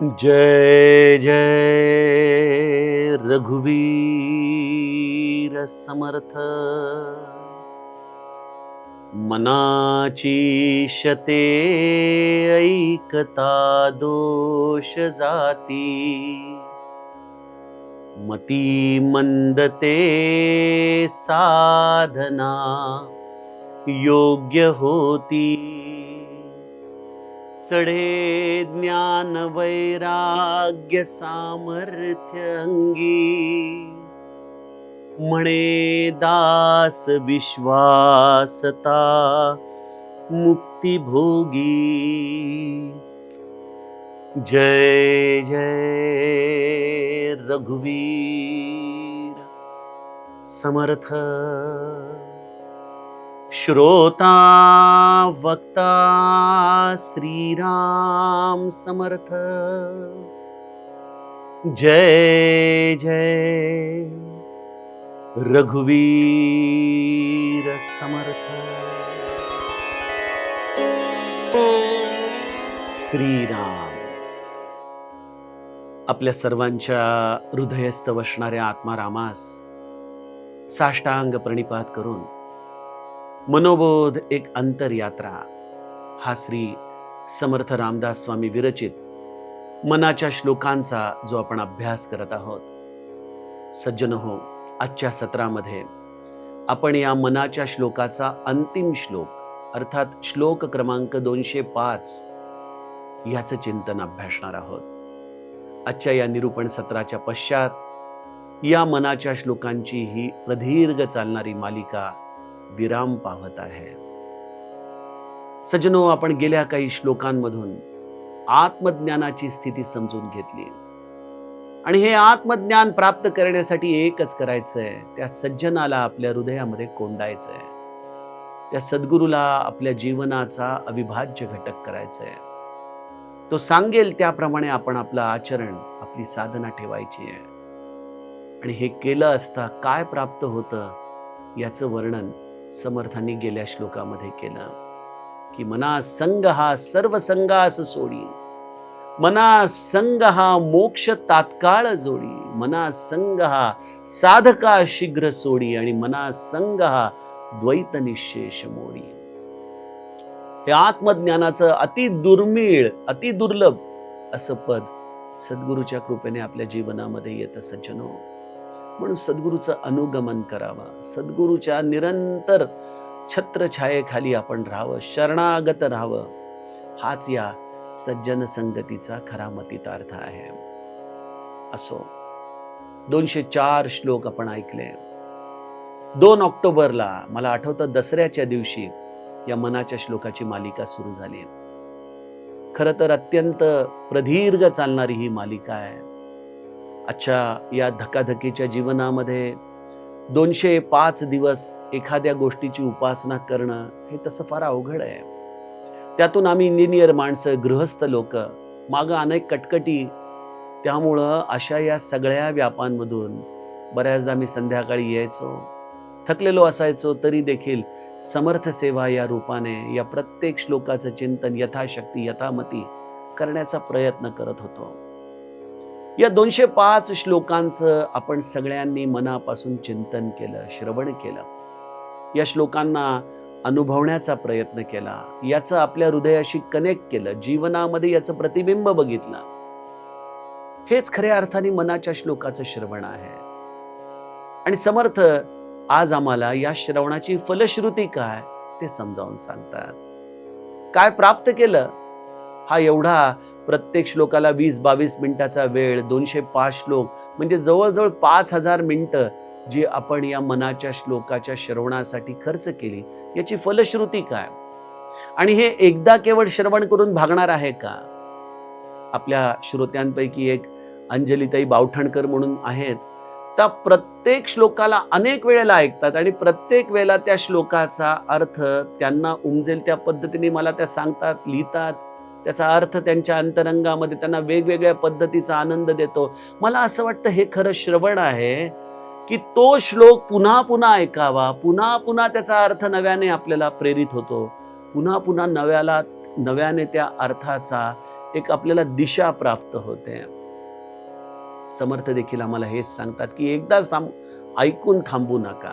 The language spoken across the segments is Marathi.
जय जय रघुवीर समर्थ। मनाची शते ऐकता दोष जाती, मती मंदते साधना योग्य होती। चढे ज्ञान वैराग्य सामर्थ्य अंगी, म्हणे दास विश्वासता मुक्ती भोगी। जय जय रघुवीर समर्थ। श्रोता वक्ता श्रीराम समर्थ। जय जय रघुवीर समर्थ। श्रीराम आपल्या सर्वांच्या हृदयस्थ वसणाऱ्या आत्मारामास साष्टांग प्रणिपात करून मनोबोध एक अंतरयात्रा हा श्री समर्थ रामदास स्वामी विरचित मनाच्या श्लोकांचा जो आपण अभ्यास करत आहोत। सज्जनहो, आजच्या सत्रामध्ये आपण या मनाच्या श्लोकाचा अंतिम श्लोक अर्थात श्लोक क्रमांक 205 याचं चिंतन अभ्यासणार आहोत। आजच्या या निरूपण सत्राच्या पश्चात या मनाच्या श्लोकांची ही प्रदीर्घ चालणारी मालिका विराम पावत आहे। सज्जनो, आपण गेल्या काही श्लोकांमधून आत्मज्ञानाची स्थिती समजून घेतली आणि हे आत्मज्ञान प्राप्त करण्यासाठी एकच करायचंय, त्या सज्जनाला आपल्या हृदयामध्ये कोंडायचंय, त्या सद्गुरूला आपल्या जीवनाचा अविभाज्य घटक करायचंय। तो सांगेल त्याप्रमाणे आपण आपलं आचरण, आपली साधना ठेवायची आहे। आणि हे केलं असता काय प्राप्त होतं याचं वर्णन समर्थांनी गेल्या श्लोकामध्ये केलं की मना संग हा सर्व संगास सोडी, मना संग हा मोक्ष तात्काळ जोडी, मना संग हा साधका शीघ्र सोडी आणि मना संग हा द्वैत निशेष मोडी। हे आत्मज्ञानाचं अति दुर्मिळ, अति दुर्लभ असं पद सद्गुरूच्या कृपेने आपल्या जीवनामध्ये येतं सज्जनो। म्हणून सद्गुरूचं अनुगमन करावं, सद्गुरूच्या निरंतर छत्रछायेखाली आपण राहावं, शरणागत राहावं, हाच या सज्जन संगतीचा खरा मतितार्थ आहे। असो, 204 श्लोक आपण ऐकले। 2 ऑक्टोबरला मला आठवतं दसऱ्याच्या दिवशी या मनाच्या श्लोकाची मालिका सुरू झाली। खरं तर अत्यंत प्रदीर्घ चालणारी ही मालिका आहे। अच्छा, या धकाधकीच्या जीवनामध्ये 205 दिवस एखाद्या गोष्टीची उपासना करणं हे तसं फार अवघड आहे। त्यातून आम्ही इंजिनियर माणसं, गृहस्थ लोक, मागं अनेक कटकटी, त्यामुळं अशा या सगळ्या व्यापांमधून बऱ्याचदा मी संध्याकाळी यायचो, थकलेलो असायचो, तरी देखील समर्थ सेवा या रूपाने या प्रत्येक श्लोकाचं चिंतन यथाशक्ती यथामती करण्याचा प्रयत्न करत होतो। या 205 श्लोकांचं आपण सगळ्यांनी मनापासून चिंतन केलं, श्रवण केलं, या श्लोकांना अनुभवण्याचा प्रयत्न केला, याचं आपल्या हृदयाशी कनेक्ट केलं, जीवनामध्ये याचं प्रतिबिंब बघितलं। हेच खऱ्या अर्थाने मनाच्या श्लोकाचं श्रवण आहे। आणि समर्थ आज आम्हाला या श्रवणाची फलश्रुती काय ते समजावून सांगतात। काय प्राप्त केलं, हा एवढा प्रत्येक श्लोकाला 20-22 मिनिटाचा वेळ, 205 श्लोक म्हणजे जवळजवळ 5000 मिनिटं जी आपण या मनाच्या श्लोकाच्या श्रवणासाठी खर्च केली, याची फलश्रुती काय? आणि हे एकदा केवळ श्रवण करून भागणार आहे का? आपल्या श्रोत्यांपैकी एक अंजलीताई बावठणकर म्हणून आहेत, त्या प्रत्येक श्लोकाला अनेक वेळेला ऐकतात आणि प्रत्येक वेळेला त्या श्लोकाचा अर्थ त्यांना उमजेल त्या पद्धतीने मला त्या सांगतात, लिहितात, त्याचा अर्थ त्यांच्या अंतरंगामध्ये त्यांना वेगवेगळ्या पद्धतीचा आनंद देतो। मला असं वाटतं हे खरं श्रवण आहे की तो श्लोक पुन्हा पुन्हा ऐकावा, पुन्हा पुन्हा त्याचा अर्थ नव्याने आपल्याला प्रेरित होतो, पुन्हा पुन्हा नव्याने त्या अर्थाचा एक आपल्याला दिशा प्राप्त होते. समर्थ देखील आम्हाला हेच सांगतात की एकदाच ऐकून थांबू नका.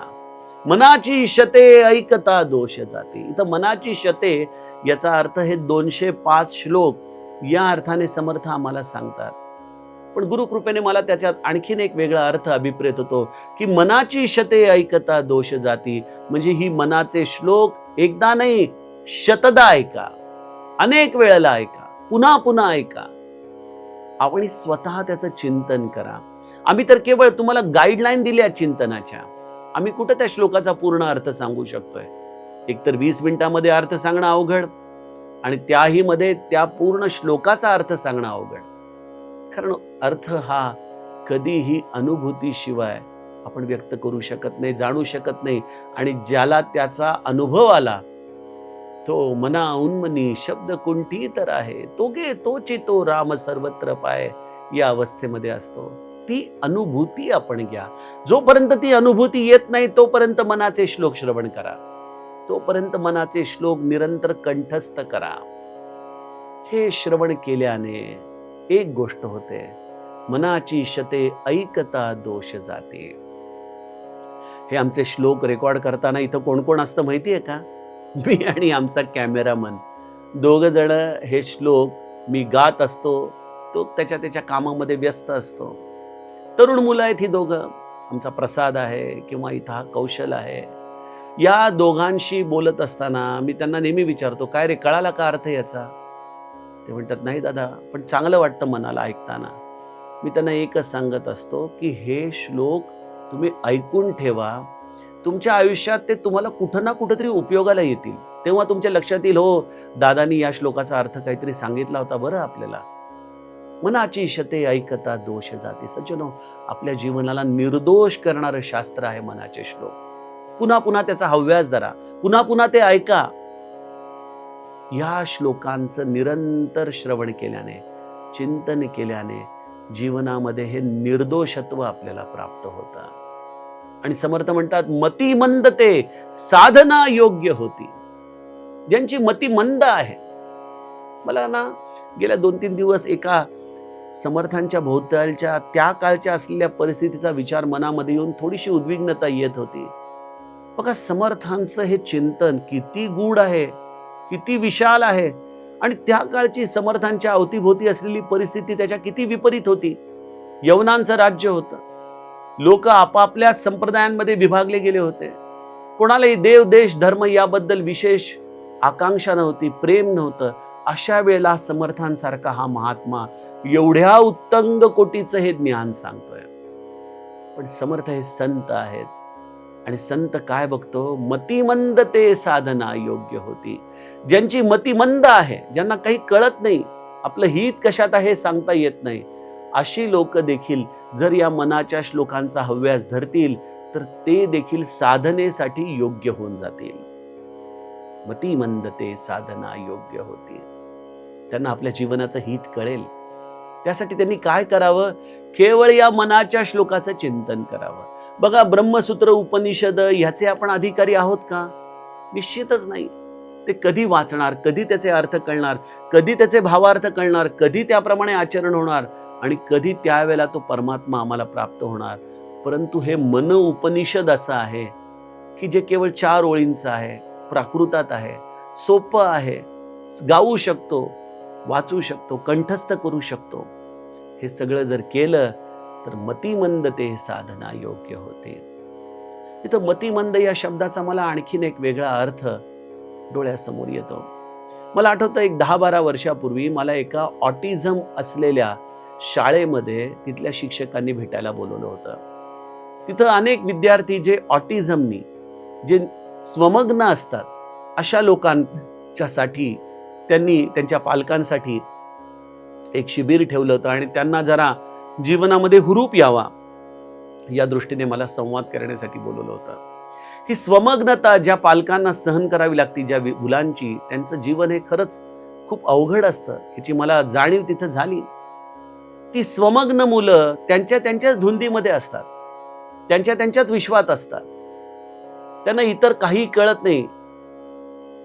मनाची शते ऐकता दोष जाते. इथं मनाची शते याचा अर्थ हे 205 श्लोक या अर्थाने समर्थ आम्हाला सांगतात. पण गुरुकृपेने मला त्याच्यात आणखीन एक वेगळा अर्थ अभिप्रेत होतो की मनाची शते ऐकता दोष जाती, म्हणजे ही मनाचे श्लोक एकदा नाही शतदा ऐका, अनेक वेळेला ऐका, पुन्हा पुन्हा ऐका आणि स्वतः त्याचं चिंतन करा. आम्ही तर केवळ तुम्हाला गाईडलाईन दिल्या चिंतनाच्या. आम्ही कुठं त्या श्लोकाचा पूर्ण अर्थ सांगू शकतोय? एकतर 20 मिनिटांमध्ये अर्थ सांगणं अवघड, आणि त्याही मध्ये त्या पूर्ण श्लोकाचा अर्थ सांगणं अवघड. कारण अर्थ हा कधीही अनुभूतीशिवाय आपण व्यक्त करू शकत नाही, जाणू शकत नाही. आणि ज्याला त्याचा अनुभव आला तो मना उन्मनी शब्द कुंठी तर आहे, तोगे तोची तो राम सर्वत्र पाय, या अवस्थेमध्ये असतो. ती अनुभूती आपण घ्या. जोपर्यंत ती अनुभूती येत नाही तोपर्यंत मनाचे श्लोक श्रवण करा, तोपर्यंत मनाचे श्लोक निरंतर कंठस्थ करा. हे श्रवण केल्याने एक गोष्ट होते, मनाची शते ऐकता दोष जाते. हे आमचे श्लोक रेकॉर्ड करताना इथं कोण कोण असतं माहिती आहे का? मी आणि आमचा कॅमेरामन, दोघ जण हे श्लोक मी गात असतो, तो त्याच्या कामामध्ये व्यस्त असतो. तरुण मुलं आहेत ही दोघं, आमचा प्रसाद आहे किंवा इथं हा कौशल आहे. या दोघांशी बोलत असताना मी त्यांना नेहमी विचारतो, काय रे, कळाला का अर्थ याचा? ते म्हणतात, नाही दादा, पण चांगलं वाटतं मनाला ऐकताना. मी त्यांना एकच सांगत असतो की हे श्लोक तुम्ही ऐकून ठेवा. तुमच्या आयुष्यात ते तुम्हाला कुठं ना कुठंतरी उपयोगाला येतील. तेव्हा तुमच्या लक्षात येईल, हो दादानी या श्लोकाचा अर्थ काहीतरी सांगितला होता बरं आपल्याला. मनाची शते ऐकता दोष जाते. सज्जनो, आपल्या जीवनाला निर्दोष करणारं शास्त्र आहे मनाचे श्लोक. पुन्हा पुन्हा त्याचा हव्यास धरा, पुन्हा पुन्हा ते ऐका. या श्लोकांचं निरंतर श्रवण केल्याने, चिंतन केल्याने जीवनामध्ये हे निर्दोषत्व आपल्याला प्राप्त होतं. आणि समर्थ म्हणतात, मती मंद ते साधना योग्य होती. ज्यांची मती मंद आहे, मला ना गेल्या 2-3 दिवस एका समर्थांच्या भोवतालच्या त्या काळच्या असलेल्या परिस्थितीचा विचार मनामध्ये येऊन थोडीशी उद्विग्नता येत होती. बघा, समर्थांचं हे चिंतन किती गूढ आहे, किती विशाल आहे, आणि त्या काळची समर्थांच्या अवतीभोवती असलेली परिस्थिती त्याच्या किती विपरीत होती. यवनांचं राज्य होतं, लोक आपापल्या संप्रदायांमध्ये विभागले गेले होते. कोणालाही देव, देश, धर्म याबद्दल विशेष आकांक्षा नव्हती, प्रेम नव्हतं. अशा वेळेला समर्थांसारखा हा महात्मा एवढ्या उत्तंग कोटीचं हे ज्ञान सांगतोय. पण समर्थ हे संत आहेत, आणि संत काय बघतो? मतिमंद ते साधना योग्य होती. ज्यांची मती मंद आहे, ज्यांना काही कळत नाही, आपलं हित कशात आहे सांगता येत नाही, अशी लोक देखील जर या मनाच्या श्लोकांचा हव्यास धरतील तर ते देखील साधनेसाठी योग्य होऊन जातील. मतिमंद ते साधना योग्य होती. त्यांना आपल्या जीवनाचं हित कळेल. त्यासाठी त्यांनी काय करावं? केवळ या मनाच्या श्लोकाचं चिंतन करावं. बघा, ब्रह्मसूत्र उपनिषद ह्याचे आपण अधिकारी आहोत का? निश्चितच नाही. ते कधी वाचणार, कधी त्याचे अर्थ कळणार, कधी त्याचे भावार्थ कळणार, कधी त्याप्रमाणे आचरण होणार, आणि कधी त्यावेळेला तो परमात्मा आम्हाला प्राप्त होणार. परंतु हे मन उपनिषद असं आहे की जे केवळ 4 ओळींचं आहे, प्राकृतात आहे, सोपं आहे, गाऊ शकतो, वाचू शकतो, कंठस्थ करू शकतो. हे सगळं जर केलं तर मतिमंद ते साधना योग्य होते. इथं मतिमंद या शब्दाचा मला आणखीन एक वेगळा अर्थ डोळ्यासमोर येतो. मला आठवतं, एक 10-12 वर्षापूर्वी मला एका ऑटिझम असलेल्या शाळेमध्ये तिथल्या शिक्षकांनी भेटायला बोलवलं होतं. तिथं अनेक विद्यार्थी जे ऑटिझमनी, जे स्वमग्न असतात, अशा लोकांच्यासाठी त्यांनी त्यांच्या पालकांसाठी एक शिबिर ठेवलं होतं, आणि त्यांना जरा जीवनामध्ये हुरूप यावा या दृष्टीने मला संवाद करण्यासाठी बोलवलं होतं. ही स्वमग्नता ज्या पालकांना सहन करावी लागते, ज्या मुलांची, त्यांचं जीवन हे खरंच खूप अवघड असतं, याची मला जाणीव तिथं झाली. ती स्वमग्न मुलं त्यांच्याच धुंदीमध्ये असतात, त्यांच्याच विश्वात असतात. त्यांना इतर काही कळत नाही.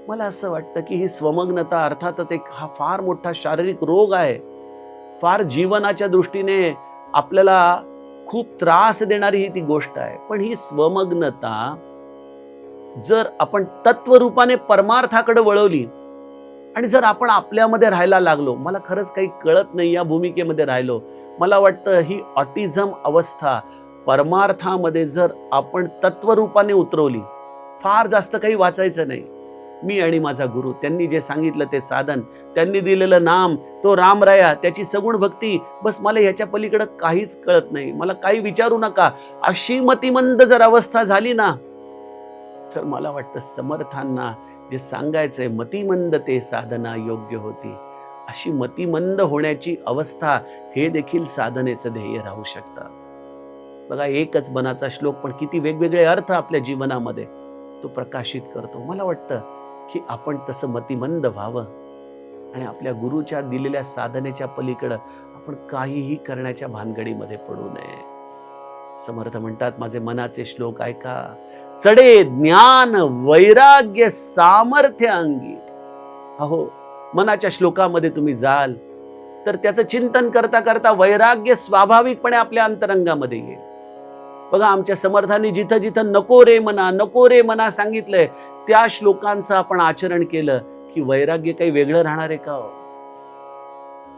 मला असं वाटतं की ही स्वमग्नता अर्थातच हा फार मोठा शारीरिक रोग आहे, फार जीवनाच्या दृष्टीने आपल्याला खूप त्रास देणारी ही ती गोष्ट आहे. पण ही स्वमग्नता जर आपण तत्वरूपाने परमार्थाकडे वळवली आणि जर आपण आपल्यामध्ये राहायला लागलो, मला खरंच काही कळत नाही या भूमिकेमध्ये राहिलो, मला वाटतं ही ऑटिझम अवस्था परमार्थामध्ये जर आपण तत्वरूपाने उतरवली, फार जास्त काही वाचायचं नाही. मी आणि माझा गुरु, त्यांनी जे सांगितलं ते साधन, त्यांनी दिलेलं नाम, तो रामराया, त्याची सगुण भक्ती, बस मला ह्याच्या पलीकडे काहीच कळत नाही, मला काही विचारू नका, अशी मतिमंद जर अवस्था झाली ना, तर मला वाटतं समर्थांना जे सांगायचंय, मतिमंद ते साधना योग्य होती, अशी मतिमंद होण्याची अवस्था हे देखील साधनेचं ध्येय राहू शकतं. बघा, एकच मनाचा श्लोक पण किती वेगवेगळे अर्थ आपल्या जीवनामध्ये तो प्रकाशित करतो. मला वाटतं की आपण तसं मतिमंद व्हावं आणि आपल्या गुरुच्या दिलेल्या साधनेच्या पलीकडं आपण काहीही करण्याच्या भानगडीमध्ये पडू नये. समर्थ म्हणतात, माझे मनाचे श्लोक ऐका, चढे ज्ञान वैराग्य सामर्थ्य अंगी. अहो, मनाच्या श्लोकामध्ये तुम्ही जाल तर त्याचं चिंतन करता करता वैराग्य स्वाभाविकपणे आपल्या अंतरंगामध्ये येईल. बघा, आमच्या समर्थांनी जिथं जिथं नको रे मना, नको रे मना सांगितलंय, त्या श्लोकांचं आपण आचरण केलं की वैराग्य काही वेगळं राहणार आहे का हो?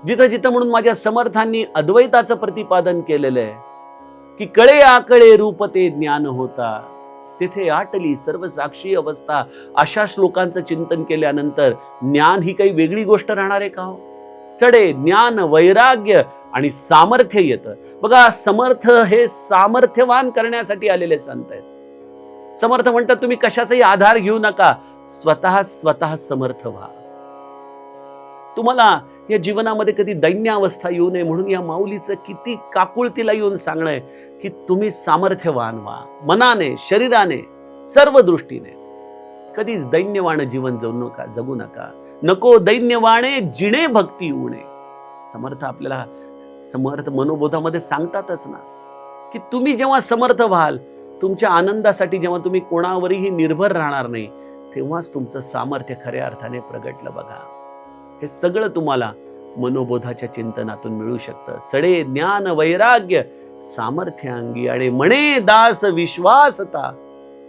जिथं जिथं म्हणून माझ्या समर्थांनी अद्वैताचं प्रतिपादन केलेलं आहे की कळे आकळे रूप ते ज्ञान होता, तेथे आटली सर्व साक्षी अवस्था, अशा श्लोकांचं चिंतन केल्यानंतर ज्ञान ही काही वेगळी गोष्ट राहणार आहे का हो? चढे ज्ञान वैराग्य आणि सामर्थ्य येतं. बघा, समर्थ हे सामर्थ्यवान करण्यासाठी आलेले संत आहेत. समर्थ म्हणतात, तुम्ही कशाचाही आधार घेऊ नका, स्वतः समर्थ व्हा. तुम्हाला या जीवनामध्ये कधी दैन्य अवस्था येऊ नये म्हणून या माऊलीचं किती काकुळतीला येऊन सांगणं आहे की तुम्ही सामर्थ्यवान व्हा, मनाने, शरीराने, सर्व दृष्टीने. कधीच दैन्यवान जीवन जगू नका. नको दैन्यवाणे जिणे भक्ती उणे. समर्थ आपल्याला समर्थ मनोबोधामध्ये सांगतातच ना की तुम्ही जेव्हा समर्थ व्हाल, तुमच्या आनंदासाठी जेव्हा तुम्ही कोणावरही निर्भर राहणार नाही, तेव्हाच तुमचं सामर्थ्य खऱ्या अर्थाने प्रगटलं. बघा, हे सगळं तुम्हाला मनोबोधाच्या चिंतनातून मिळू शकतं. चढे ज्ञान वैराग्य सामर्थ्य अंगी आणि म्हणे दास विश्वासता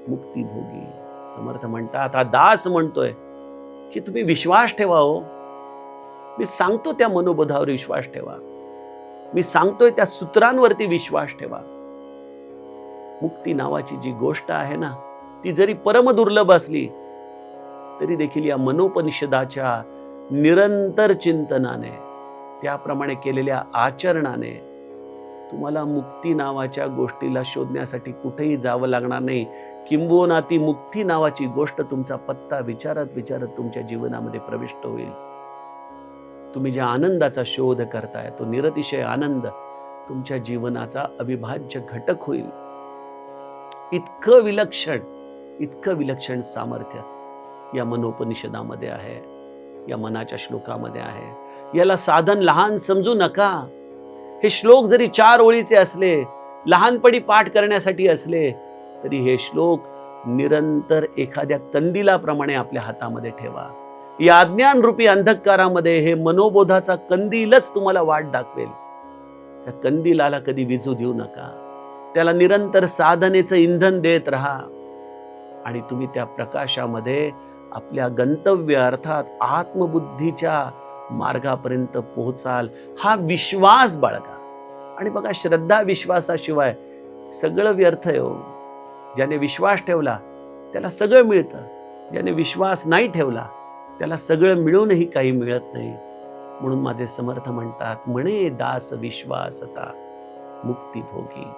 मुक्ती भोगी. समर्थ म्हणतात, हा दास म्हणतोय की तुम्ही विश्वास ठेवा हो. मी सांगतो त्या मनोबोधावर विश्वास ठेवा, मी सांगतोय त्या सूत्रांवरती विश्वास ठेवा. मुक्ती नावाची जी गोष्ट आहे ना, ती जरी परम दुर्लभ असली तरी देखील या मनोपनिषदाच्या निरंतर चिंतनाने, त्याप्रमाणे केलेल्या आचरणाने तुम्हाला मुक्ती नावाच्या गोष्टीला शोधण्यासाठी कुठेही जावं लागणार नाही. किंबहुना ती मुक्ती नावाची गोष्ट तुमचा पत्ता विचारत विचारत तुमच्या जीवनामध्ये प्रविष्ट होईल. तुम्ही ज्या आनंदाचा शोध करताय, तो निरतिशय आनंद तुमच्या जीवनाचा अविभाज्य घटक होईल. इतकं विलक्षण सामर्थ्य या मनोपनिषदामध्ये आहे, या मनाच्या श्लोकामध्ये आहे. याला साधन लहान समजू नका. हे श्लोक जरी 4 ओळीचे असले, लहानपणी पाठ करण्यासाठी असले, तरी हे श्लोक निरंतर एखाद्या कंदिलाप्रमाणे आपल्या हातामध्ये ठेवा. या अज्ञान रूपी अंधकारामध्ये हे मनोबोधाचा कंदीलच तुम्हाला वाट दाखवेल. त्या कंदिलाला कधी विझू देऊ नका. त्याला निरंतर साधनेचं इंधन देत राहा आणि तुम्ही त्या प्रकाशामध्ये आपल्या गंतव्य अर्थात आत्मबुद्धीच्या मार्गापर्यंत पोहोचाल. हा विश्वास बाळगा. आणि बघा, श्रद्धा विश्वासाशिवाय सगळं व्यर्थ आहे हो. ज्याने विश्वास ठेवला त्याला सगळं मिळतं, ज्याने विश्वास नाही ठेवला त्याला सगळं मिळूनही काही मिळत नाही. म्हणून माझे समर्थ म्हणतात, म्हणे दास विश्वासता मुक्ती भोगी.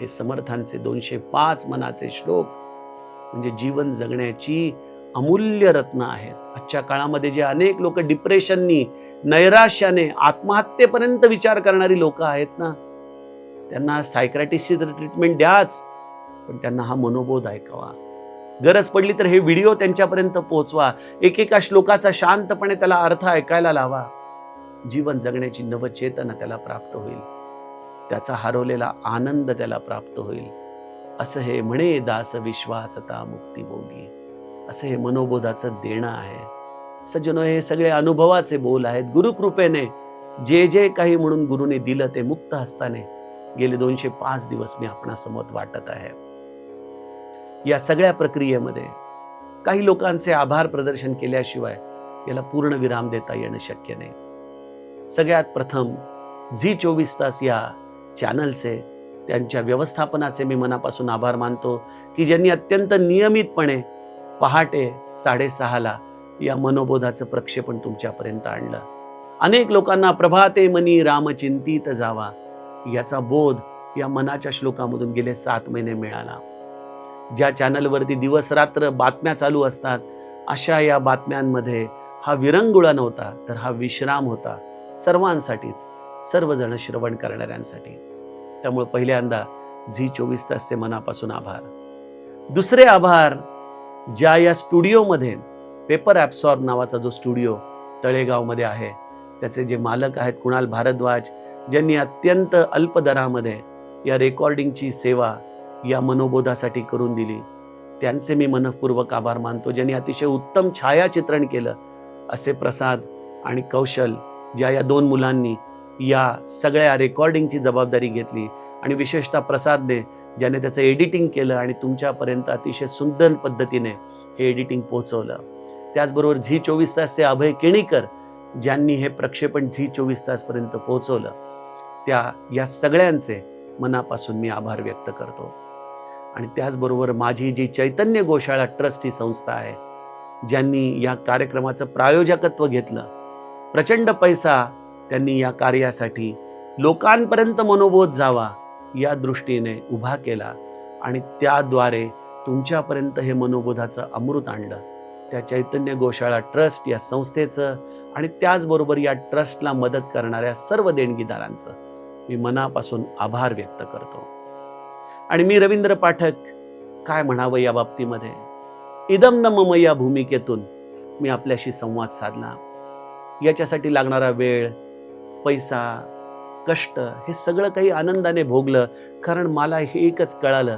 हे समर्थांचे 205 मनाचे श्लोक म्हणजे जीवन जगण्याची अमूल्य रत्न आहेत. आजच्या काळामध्ये जे अनेक लोक डिप्रेशननी, नैराश्याने, आत्महत्येपर्यंत विचार करणारी लोक आहेत ना, त्यांना सायक्रॅटिस्टची ट्रीटमेंट द्याच, पण त्यांना हा मनोबोध ऐकावा. गरज पडली तर हे व्हिडिओ त्यांच्यापर्यंत पोहोचवा. एकेका श्लोकाचा शांतपणे त्याला अर्थ ऐकायला लावा. जीवन जगण्याची नवचेतना त्याला प्राप्त होईल, त्याचा हरवलेला आनंद त्याला प्राप्त होईल. असं हे म्हणे दास विश्वासता मुक्ती भोगी. असं हे मनोबोधाचं देणं आहे. सज्जनो, हे सगळे अनुभवाचे बोल आहेत. गुरुकृपेने जे जे काही म्हणून गुरुने दिलं ते मुक्त हस्ताने गेले 205 दिवस मी आपणासमोर वाटत आहे. या सगळ्या प्रक्रियेमध्ये काही लोकांचे आभार प्रदर्शन केल्याशिवाय याला पूर्ण विराम देता येणं शक्य नाही. सगळ्यात प्रथम झी 24 तास या चॅनलचे, त्यांच्या व्यवस्थापनाचे मी मनापासून आभार मानतो की ज्यांनी अत्यंत नियमितपणे पहाटे 6:30ला या मनोबोधाचं प्रक्षेपण तुमच्यापर्यंत आणलं. अनेक लोकांना प्रभाते मनी रामचिंतित जावा याचा बोध या मनाच्या श्लोकामधून गेले 7 महिने मिळाला. ज्या चॅनलवरती दिवस रात्र बातम्या चालू असतात, अशा या बातम्यांमध्ये हा विरंगुळा नव्हता, तर हा विश्राम होता सर्वांसाठीच, सर्वजण श्रवण करणाऱ्यांसाठी. त्यामुळे पहिल्यांदा झी 24 तासचे मनापासून आभार. दुसरे आभार, ज्या या स्टुडिओमध्ये पेपर ॲब्सॉर्ब नावाचा जो स्टुडिओ तळेगावमध्ये आहे, त्याचे जे मालक आहेत कुणाल भारद्वाज, ज्यांनी अत्यंत अल्प दरामध्ये या रेकॉर्डिंगची सेवा या मनोबोधासाठी करून दिली, त्यांचे मी मनःपूर्वक आभार मानतो. ज्यांनी अतिशय उत्तम छायाचित्रण केलं, असे प्रसाद आणि कौशल, ज्या या 2 मुलांनी या सगळ्या रेकॉर्डिंगची जबाबदारी घेतली, आणि विशेषतः प्रसादने ज्याने त्याचं एडिटिंग केलं आणि तुमच्यापर्यंत अतिशय सुंदर पद्धतीने हे एडिटिंग पोहोचवलं. त्याचबरोबर झी 24 तासचे अभय केणीकर, ज्यांनी हे प्रक्षेपण झी 24 तासपर्यंत पोहोचवलं, या सगळ्यांचे मनापासून मी आभार व्यक्त करतो. आणि त्याचबरोबर माझी जी चैतन्य गोशाळा ट्रस्ट ही संस्था आहे, ज्यांनी या कार्यक्रमाचं प्रायोजकत्व घेतलं, प्रचंड पैसा त्यांनी या कार्यासाठी लोकांपर्यंत मनोबोध जावा या दृष्टीने उभा केला, आणि त्याद्वारे तुमच्यापर्यंत हे मनोबोधाचं अमृत आणलं. त्या चैतन्य गोशाळा ट्रस्ट या संस्थेचं आणि त्याचबरोबर या ट्रस्टला मदत करणाऱ्या सर्व देणगीदारांचं मी मनापासून आभार व्यक्त करतो. आणि मी रवींद्र पाठक काय म्हणावं या बाबतीमध्ये, इदम न मम या भूमिकेतून मी आपल्याशी संवाद साधला. याच्यासाठी लागणारा वेळ, पैसा, कष्ट हे सगळं काही आनंदाने भोगलं, कारण मला हे एकच कळालं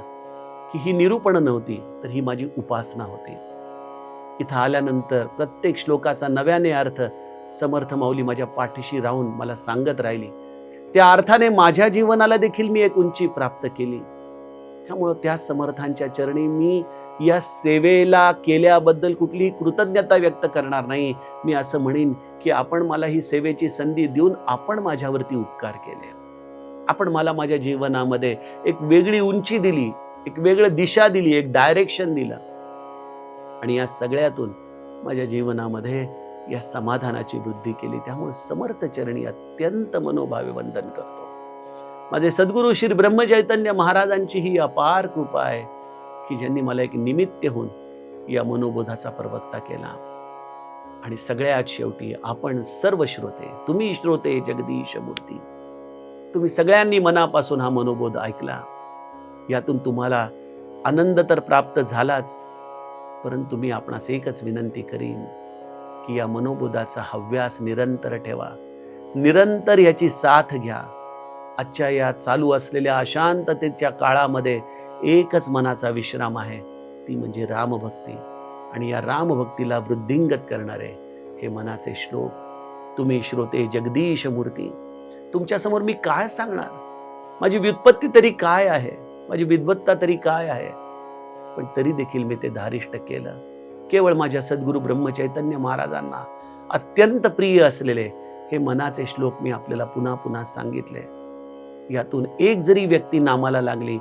की ही निरूपणं नव्हती, तर ही माझी उपासना होती. इथं आल्यानंतर प्रत्येक श्लोकाचा नव्याने अर्थ समर्थ माऊली माझ्या पाठीशी राहून मला सांगत राहिली. त्या अर्थाने माझ्या जीवनाला देखील मी एक उंची प्राप्त केली. त्यामुळं त्या समर्थांच्या चरणी मी या सेवेला केल्याबद्दल कुठलीही कृतज्ञता व्यक्त करणार नाही. मी असं म्हणेन की आपण मला ही सेवेची संधी देऊन आपण माझ्यावरती उपकार केले. आपण मला माझ्या जीवनामध्ये एक वेगळी उंची दिली, एक वेगळी दिशा दिली, एक डायरेक्शन दिलं. आणि या सगळ्यातून माझ्या जीवनामध्ये या समाधानाची वृद्धी केली. त्यामुळे समर्थ चरणी अत्यंत मनोभावे वंदन करतो. माझे सद्गुरू श्री ब्रह्मचैतन्य महाराजांची ही अपार कृपा आहे की ज्यांनी मला एक निमित्त होऊन या मनोबोधाचा प्रवक्ता केला. आणि सगळ्यात शेवटी आपण सर्व श्रोते, तुम्ही श्रोते जगदीश मूर्ती, तुम्ही सगळ्यांनी मनापासून हा मनोबोध ऐकला. यातून तुम्हाला आनंद तर प्राप्त झालाच, परंतु मी आपणास एकच विनंती करीन की या मनोबोधाचा हव्यास निरंतर ठेवा, निरंतर याची साथ घ्या. आजच्या या चालू असलेल्या अशांततेच्या काळामध्ये एकच मनाचा विश्राम आहे, ती म्हणजे रामभक्ती. आणि या रामभक्तीला वृद्धिंगत करणारे हे मनाचे श्लोक. तुम्ही श्रोते जगदीश मूर्ती, तुमच्यासमोर मी काय सांगणार? माझी व्युत्पत्ती तरी काय आहे, माझी विद्वत्ता तरी काय आहे? पण तरी देखील मी ते धारिष्ट केलं. केवळ माझ्या सद्गुरू ब्रह्मचैतन्य महाराजांना अत्यंत प्रिय असलेले हे मनाचे श्लोक मी आपल्याला पुन्हा पुन्हा सांगितले. यातून एक जरी व्यक्ती नामाला लागली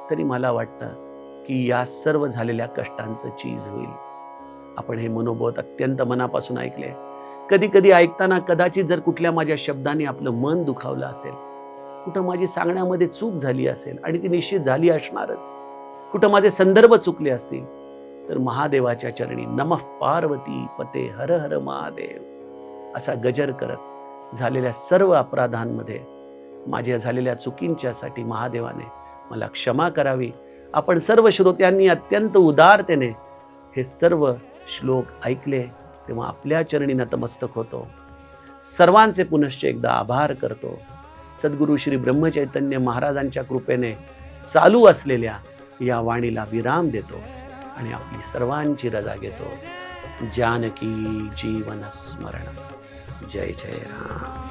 तरी मला वाटतं की या सर्व झालेल्या कष्टांचं चीज होईल. आपण हे मनोबोध अत्यंत मनापासून ऐकले. कधी कधी ऐकताना कदाचित जर कुठल्या माझ्या शब्दांनी आपलं मन दुखावलं असेल, कुठं माझी सांगण्यामध्ये चूक झाली असेल, आणि ती निश्चित झाली असणारच, कुठं माझे संदर्भ चुकले असतील, तर महादेवाच्या चरणी नमः पार्वती पते हर हर महादेव असा गजर करत झालेल्या सर्व अपराधांमध्ये, माझ्या झालेल्या चुकींच्यासाठी महादेवाने मला क्षमा करावी. आपण सर्व श्रोत्यांनी अत्यंत उदारतेने हे सर्व श्लोक ऐकले तेव्हा आपल्या चरणी नतमस्तक होतो. सर्वांचे पुनश्च एकदा आभार करतो. सद्गुरू श्री ब्रह्मचैतन्य महाराजांच्या कृपेने चालू असलेल्या या वाणीला विराम देतो. आणि आपली सर्वांची रजा घेतो. जानकी जीवन स्मरण. जय जय राम.